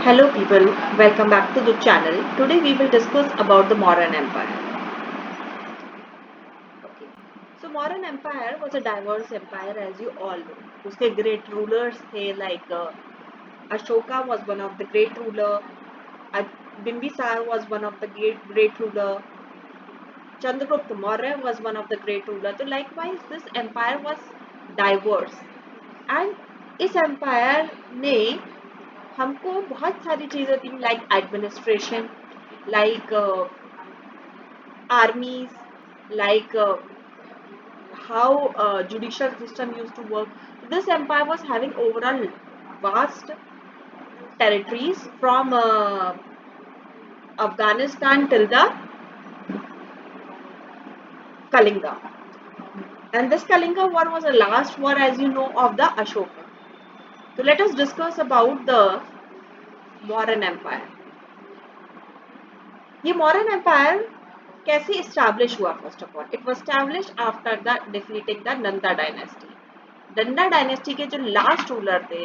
Hello people, welcome back to the channel. Today we will discuss about the Mauryan Empire. Okay. So Mauryan Empire was a diverse empire as you all know. उसके great rulers थे like Ashoka was one of the great ruler, Bimbisar was one of the great ruler, Chandragupta Maurya was one of the great ruler. So likewise this empire was diverse and इस empire ने हमको बहुत सारी चीजें दी like administration like armies, like how judicial system used to work. This empire was having overall vast territories from Afghanistan till the Kalinga. And this Kalinga war was the last war, as you know, of the Ashoka. So let us discuss about the Mauryan Empire. ये Mauryan Empire कैसे establish हुआ? First of all it was establish after the defeating the Nanda dynasty. Nanda dynasty के जो last ruler थे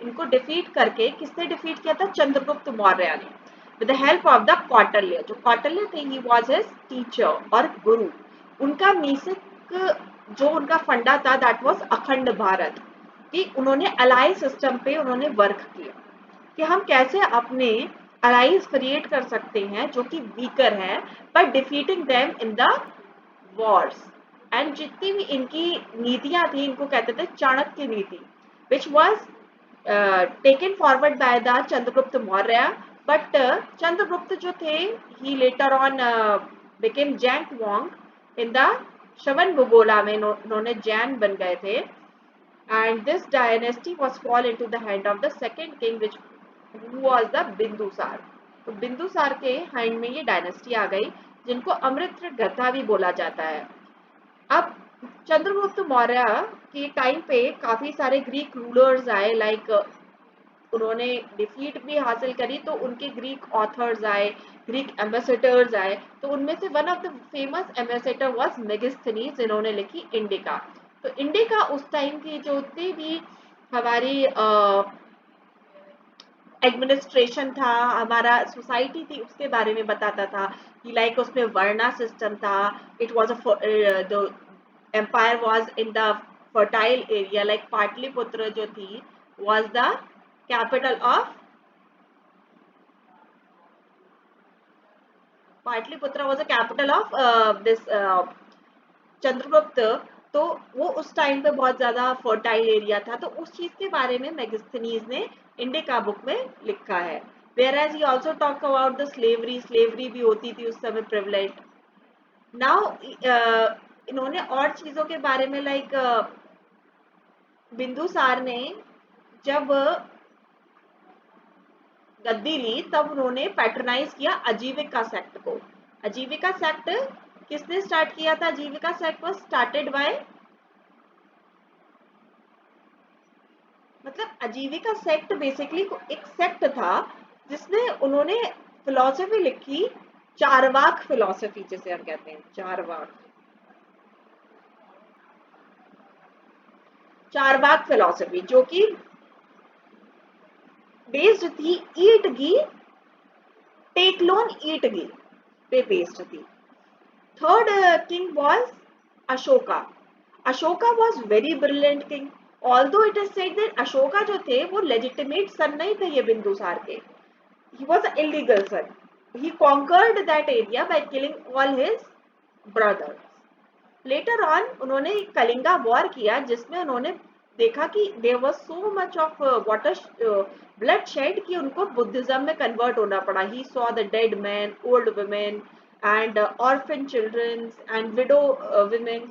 इनको defeat करके किसने defeat किया था? चंद्रगुप्त मौर्य ने with the help of the Kautilya. जो कौटिल्य थे ही वाज हिज टीचर और गुरु. उनका बेसिक जो उनका फंडा था दैट वाज अखंड भारत. कि उन्होंने अलाई सिस्टम पे उन्होंने वर्क किया कि हम कैसे अपने अलाइज क्रिएट कर सकते हैं जो कि वीकर है but defeating them in the Wars. And जितनी भी इनकी नीतियां थी इनको कहते थे Chanakya Niti which was taken forward by the Chandragupta Maurya. But Chandragupta जो थे ही लेटर ऑन बिकेम जैन वोंग इन द श्रवण बुगोला में उन्होंने जैन बन गए थे. And this dynasty was fall into the hand of the second king which was the Bindusara. तो बिंदुसार के हैंड में ये डायनेस्टी आ गई जिनको अमृतगथा भी बोला जाता है. अब चंद्रगुप्त मौर्य के टाइम पे काफी सारे ग्रीक रूलर्स आए लाइक उन्होंने डिफीट भी हासिल करी तो उनके ग्रीक ऑथर्स आए, ग्रीक एम्बेसडर्स आए. तो उनमें से one of the famous ambassador was Megasthenes जिन्होंने लिखी इंडिका. तो इंडिका उस टाइम की जो उतनी भी हमारी एडमिनिस्ट्रेशन था, हमारा सोसाइटी थी, उसके बारे में बताता था कि लाइक उसमें वर्णा सिस्टम था. It was the empire was in the fertile area like Pataliputra जो थी was the capital of Pataliputra was the capital of this Chandragupta. तो वो उस टाइम पे बहुत ज्यादा फर्टाइल एरिया था. तो उस चीज के बारे में मेगिस्थनीज ने इंडिका बुक में लिखा है. whereas he also talk about the slavery भी होती थी उस समय प्रिविलेज. नाउ इन्होंने और चीजों के बारे में लाइक बिंदुसार ने जब गद्दी ली तब उन्होंने पैटर्नाइज किया आजीविका सेक्ट को. आजीविका सेक्ट किसने स्टार्ट किया था? आजीविका सेक्ट वाज स्टार्टेड बाय मतलब आजीविका सेक्ट बेसिकली एक सेक्ट था जिसमें उन्होंने फिलॉसफी लिखी, चारवाक फिलॉसफी जिसे हम कहते हैं. चारवाक फिलॉसफी जो कि बेस्ड थी ईट गी टेक लोन ईट गी पे बेस्ड थी. Third king was Ashoka. Ashoka was very brilliant king. Although it is said that Ashoka जो थे वो लेजिटिमेट सन नहीं थे ये बिंदुसार के. he was an illegal son. He conquered that area by killing all his brothers. Later on उन्होंने कलिंगा वॉर किया जिसमें उन्होंने देखा कि there was so much of water blood shed कि उनको बुद्धिज्म में कन्वर्ट होना पड़ा. He saw the dead men, old women and orphan children and widow women.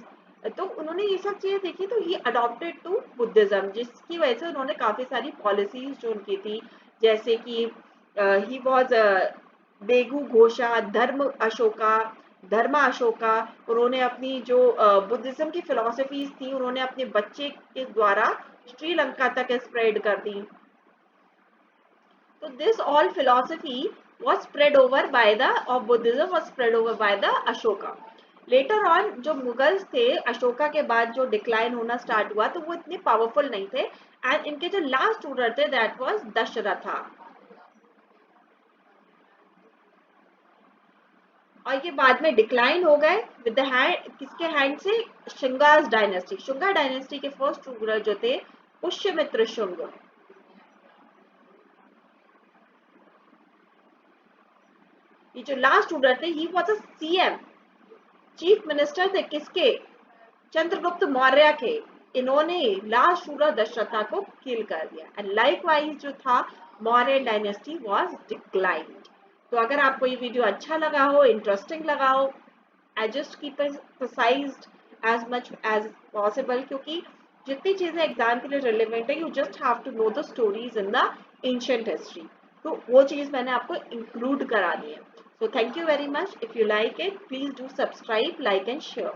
तो उन्होंने ये सब चीजें देखी तो ही अडॉप्टेड टू बुद्धिज्म जिसकी वजह से उन्होंने काफी सारी पॉलिसीज जो उनकी थी जैसे कि ही वॉज बेगु घोषा, धर्म अशोका. उन्होंने अपनी जो बुद्धिज्म की फिलोसफीज थी उन्होंने अपने बच्चे के द्वारा श्रीलंका तक स्प्रेड कर दी. तो this all philosophy was spread over by the of Buddhism was spread over by the Ashoka. Later on जो मुगल्स थे अशोका के बाद जो डिक्लाइन होना स्टार्ट हुआ तो वो इतने पावरफुल नहीं थे एंड इनके जो लास्ट रूलर थे दैट वाज दशरथा। और ये बाद में डिक्लाइन हो गए विद द हैंड, किसके हैंड से? शुंगास डायनेस्टी। शुंगा डायनेस्टी के फर्स्ट रूलर जो थे पुष्यमित्र शुंग। ये जो लास्ट रूलर थे he was a CM, chief minister थे किसके? चंद्रगुप्त मौर्य के। इन्होंने लास्ट रूलर दशरथा को किल कर दिया एंड लाइकवाइज जो था मौर्य डायनेस्टी वाज डिक्लाइंड। तो अगर आपको ये वीडियो अच्छा लगा हो, इंटरेस्टिंग लगा हो, I just keep it precised as much as possible, क्योंकि जितनी चीजें एग्जाम के लिए रिलेवेंट है you just have to know the stories in the ancient history. तो वो चीज मैंने आपको इंक्लूड करा दी है। So thank you very much. If you like it, please do subscribe, like and share.